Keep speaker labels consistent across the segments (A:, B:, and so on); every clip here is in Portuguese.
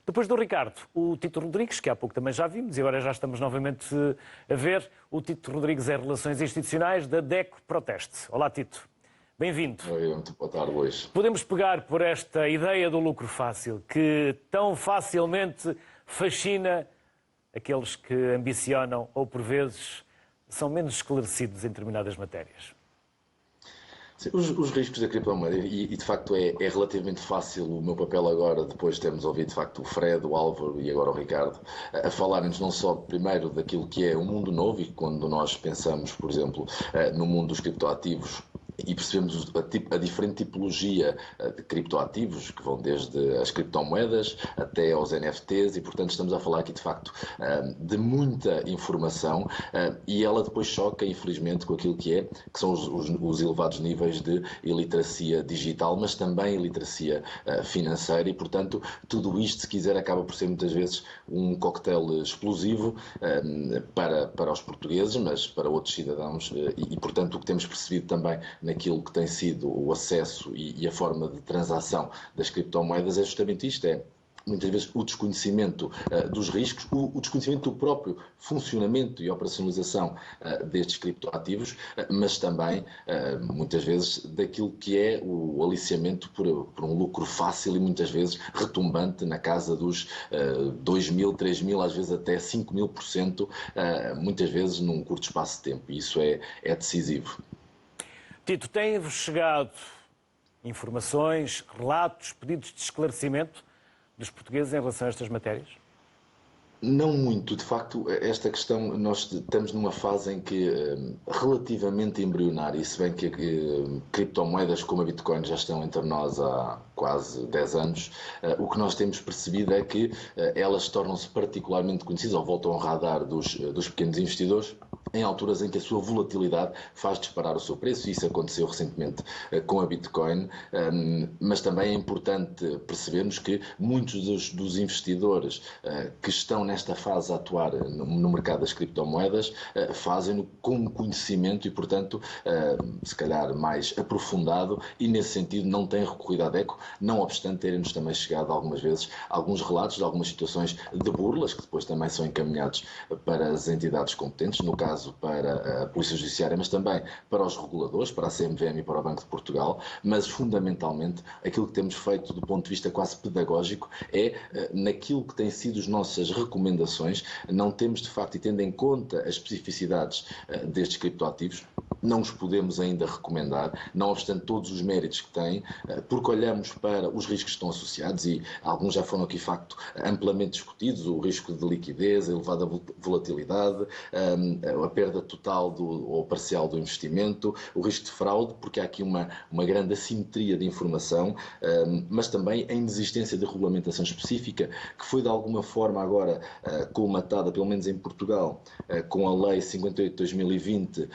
A: Depois do Ricardo, o Tito Rodrigues, que há pouco também já vimos, e agora já estamos novamente a ver. O Tito Rodrigues é Relações Institucionais da DECO Proteste. Olá, Tito. Bem-vindo.
B: Muito boa tarde, Luís.
A: Podemos pegar por esta ideia do lucro fácil, que tão facilmente fascina aqueles que ambicionam ou, por vezes, são menos esclarecidos em determinadas matérias.
B: Sim, os riscos da criptomoeda, e de facto é relativamente fácil o meu papel agora, depois de termos ouvido de facto o Fred, o Álvaro e agora o Ricardo, a falarem-nos não só primeiro daquilo que é um mundo novo, e quando nós pensamos, por exemplo, no mundo dos criptoativos, e percebemos a diferente tipologia de criptoativos, que vão desde as criptomoedas até aos NFTs, e portanto estamos a falar aqui de facto de muita informação, e ela depois choca, infelizmente, com aquilo que são os elevados níveis de iliteracia digital, mas também iliteracia financeira, e portanto tudo isto, se quiser, acaba por ser muitas vezes um coquetel explosivo para os portugueses, mas para outros cidadãos, e portanto o que temos percebido também naquilo que tem sido o acesso e a forma de transação das criptomoedas é justamente isto, muitas vezes o desconhecimento dos riscos, o desconhecimento do próprio funcionamento e operacionalização destes criptoativos, mas também, muitas vezes, daquilo que é o aliciamento por um lucro fácil e muitas vezes retumbante na casa dos 2.000, 3.000, às vezes até 5.000%, muitas vezes num curto espaço de tempo. E isso é decisivo.
A: Tito, têm-vos chegado informações, relatos, pedidos de esclarecimento dos portugueses em relação a estas matérias?
B: Não muito, de facto, esta questão, nós estamos numa fase em que, relativamente embrionária, e se bem que criptomoedas como a Bitcoin já estão entre nós há quase 10 anos, o que nós temos percebido é que elas tornam-se particularmente conhecidas, ou voltam ao radar dos pequenos investidores, em alturas em que a sua volatilidade faz disparar o seu preço, e isso aconteceu recentemente com a Bitcoin, mas também é importante percebermos que muitos dos investidores que estão nesta fase a atuar no mercado das criptomoedas fazem-no com conhecimento e, portanto, se calhar mais aprofundado, e nesse sentido não têm recorrido à DECO, não obstante terem-nos também chegado algumas vezes alguns relatos de algumas situações de burlas, que depois também são encaminhados para as entidades competentes, no caso para a Polícia Judiciária, mas também para os reguladores, para a CMVM e para o Banco de Portugal, mas fundamentalmente aquilo que temos feito do ponto de vista quase pedagógico naquilo que têm sido as nossas recomendações, não temos de facto, e tendo em conta as especificidades destes criptoativos, não os podemos ainda recomendar, não obstante todos os méritos que têm, porque olhamos para os riscos que estão associados, e alguns já foram aqui, de facto, amplamente discutidos: o risco de liquidez, a elevada volatilidade, a perda total ou parcial do investimento, o risco de fraude, porque há aqui uma grande assimetria de informação, mas também a inexistência de regulamentação específica, que foi de alguma forma agora colmatada, pelo menos em Portugal, com a Lei 58 de 2020,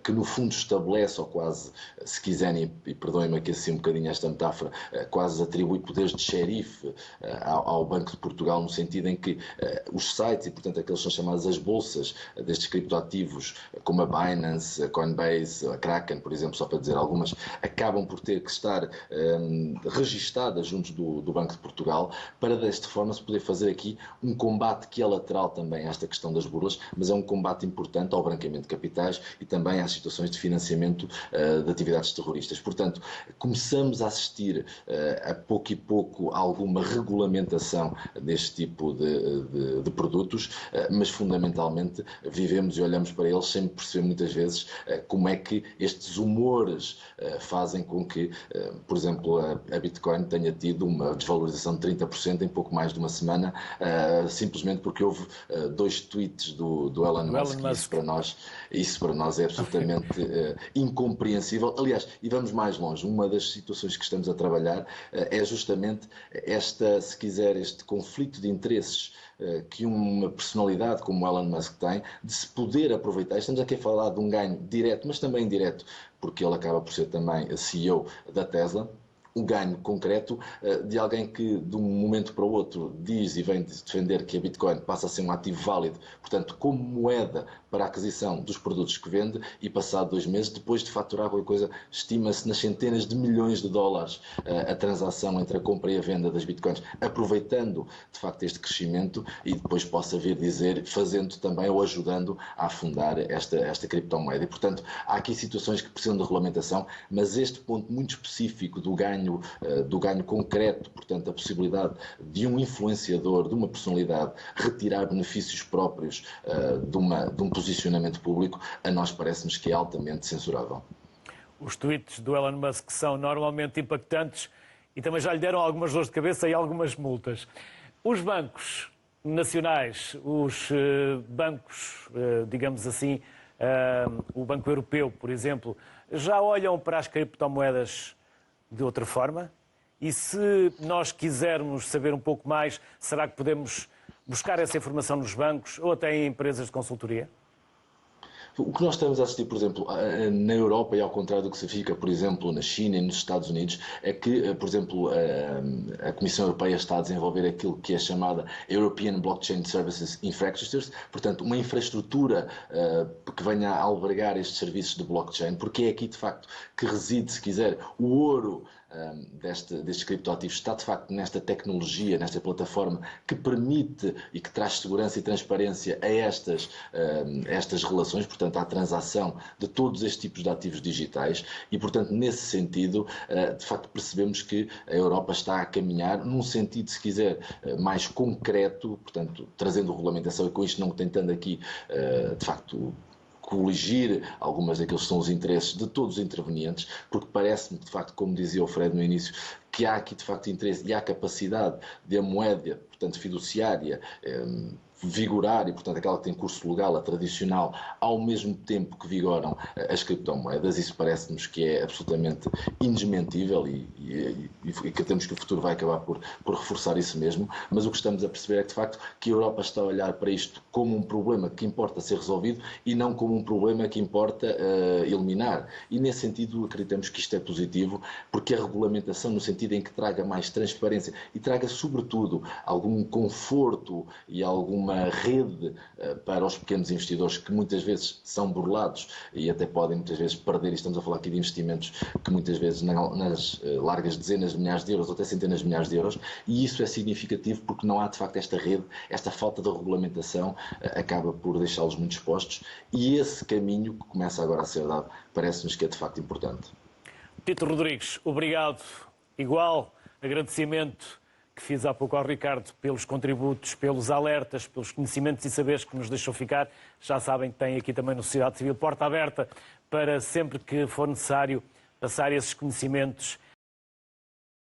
B: que no fundo estabelece, ou quase, se quiserem, e perdoem-me aqui assim um bocadinho esta metáfora, quase atribui poderes de xerife ao Banco de Portugal, no sentido em que os sites, e portanto aqueles são chamados as bolsas destes criptoativos, como a Binance, a Coinbase, a Kraken, por exemplo, só para dizer algumas, acabam por ter que estar registadas junto do Banco de Portugal, para desta forma se poder fazer aqui um combate que é lateral também a esta questão das burlas, mas é um combate importante ao branqueamento de capitais e também às situações de financiamento de atividades terroristas. Portanto, começamos a assistir a pouco e pouco a alguma regulamentação deste tipo de produtos, mas fundamentalmente vivemos e olhamos para eles sem perceber muitas vezes como é que estes humores fazem com que, por exemplo, a Bitcoin tenha tido uma desvalorização de 30% em pouco mais de uma semana, simplesmente porque houve 2 tweets do Elon Musk. Isso para nós é absolutamente incompreensível. Aliás, e vamos mais longe, uma das situações que estamos a trabalhar é justamente se quiser, este conflito de interesses que uma personalidade como Elon Musk tem, de se poder aproveitar. Estamos aqui a falar de um ganho direto, mas também indireto, porque ele acaba por ser também a CEO da Tesla, o ganho concreto de alguém que de um momento para o outro diz e vem defender que a Bitcoin passa a ser um ativo válido, portanto, como moeda para a aquisição dos produtos que vende, e passado 2 meses, depois de faturar qualquer coisa, estima-se nas centenas de milhões de dólares a transação entre a compra e a venda das Bitcoins, aproveitando de facto este crescimento, e depois possa vir dizer, fazendo também ou ajudando a afundar esta criptomoeda. E, portanto, há aqui situações que precisam de regulamentação, mas este ponto muito específico do ganho concreto, portanto, a possibilidade de um influenciador, de uma personalidade, retirar benefícios próprios de um posicionamento público, a nós parece-nos que é altamente censurável.
A: Os tweets do Elon Musk são normalmente impactantes e também já lhe deram algumas dores de cabeça e algumas multas. Os bancos nacionais, os bancos, digamos assim, o Banco Europeu, por exemplo, já olham para as criptomoedas de outra forma? E se nós quisermos saber um pouco mais, será que podemos buscar essa informação nos bancos ou até em empresas de consultoria?
B: O que nós estamos a assistir, por exemplo, na Europa, e ao contrário do que se fica, por exemplo, na China e nos Estados Unidos, é que, por exemplo, a Comissão Europeia está a desenvolver aquilo que é chamada European Blockchain Services Infrastructures, portanto, uma infraestrutura que venha a albergar estes serviços de blockchain, porque é aqui, de facto, que reside, se quiser, o ouro destes criptoativos, está de facto nesta tecnologia, nesta plataforma que permite e que traz segurança e transparência a estas relações, portanto, à transação de todos estes tipos de ativos digitais, e, portanto, nesse sentido, de facto, percebemos que a Europa está a caminhar num sentido, se quiser, mais concreto, portanto, trazendo regulamentação, e com isto não tentando aqui, de facto, coligir algumas daqueles que são os interesses de todos os intervenientes, porque parece-me, de facto, como dizia o Fred no início, que há aqui, de facto, interesse e há capacidade de a moeda, portanto, fiduciária, vigorar, e, portanto, aquela que tem curso legal, a tradicional, ao mesmo tempo que vigoram as criptomoedas. Isso parece-nos que é absolutamente indesmentível e que temos que o futuro vai acabar por reforçar isso mesmo, mas o que estamos a perceber é que, de facto, que a Europa está a olhar para isto como um problema que importa ser resolvido e não como um problema que importa eliminar. E, nesse sentido, acreditamos que isto é positivo, porque a regulamentação, no sentido em que traga mais transparência e traga, sobretudo, algum conforto e alguma rede para os pequenos investidores que muitas vezes são burlados e até podem muitas vezes perder, e estamos a falar aqui de investimentos que muitas vezes nas largas dezenas de milhares de euros ou até centenas de milhares de euros, e isso é significativo porque não há de facto esta rede, esta falta de regulamentação acaba por deixá-los muito expostos, e esse caminho que começa agora a ser dado parece-nos que é de facto importante.
A: Tito Rodrigues, obrigado. Igual agradecimento que fiz há pouco ao Ricardo pelos contributos, pelos alertas, pelos conhecimentos e saberes que nos deixou ficar. Já sabem que tem aqui também no Sociedade Civil porta aberta para sempre que for necessário passar esses conhecimentos